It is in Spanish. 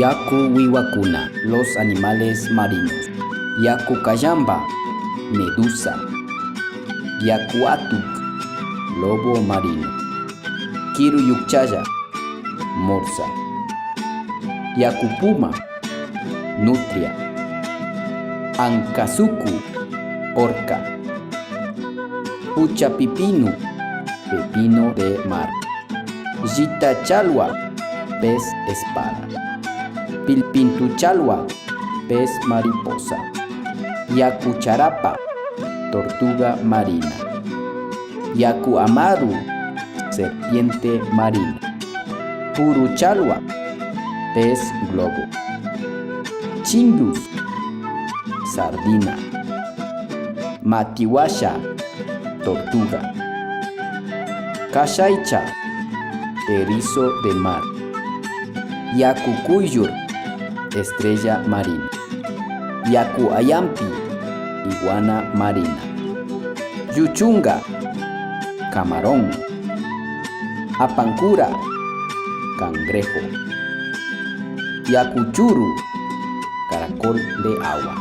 Yaku wiwakuna, los animales marinos. Yaku kayamba, medusa. Yaku atuk, lobo marino. Kiru yukchaya, morsa. Yaku puma, nutria. Ankasuku, orca. Pucha pipinu, pepino de mar. Yita chalwa, pez espada. Pilpintu chalwa, pez mariposa. Yaku charapa, tortuga marina. Yaku amaru, serpiente marina. Puru chalwa, pez globo. Chindus, sardina. Matiwasha, tortuga. Kashaicha, erizo de mar. Yaku kuyur, estrella marina. Yaku ayampi, iguana marina. Yuchunga, camarón. Apancura, cangrejo. Yaku churu, caracol de agua.